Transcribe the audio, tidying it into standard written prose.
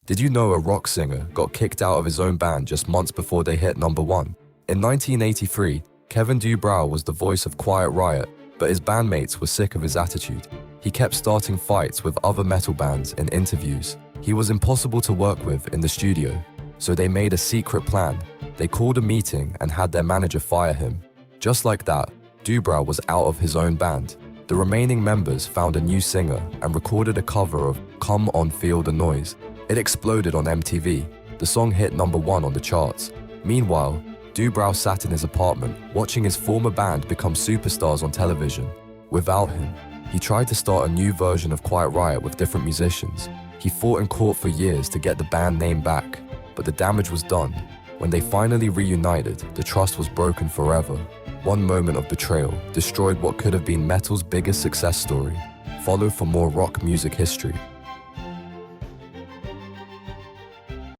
Did you know a rock singer got kicked out of his own band just months before they hit #1? In 1983, Kevin DuBrow was the voice of Quiet Riot, but his bandmates were sick of his attitude. He kept starting fights with other metal bands in interviews. He was impossible to work with in the studio, so they made a secret plan. They called a meeting and had their manager fire him. Just like that, DuBrow was out of his own band. The remaining members found a new singer and recorded a cover of Come On Feel the Noise. It exploded on MTV. The song hit #1 on the charts. Meanwhile, DuBrow sat in his apartment, watching his former band become superstars on television. Without him, he tried to start a new version of Quiet Riot with different musicians. He fought in court for years to get the band name back, but the damage was done. When they finally reunited, the trust was broken forever. One moment of betrayal destroyed what could have been metal's biggest success story. Follow for more rock music history.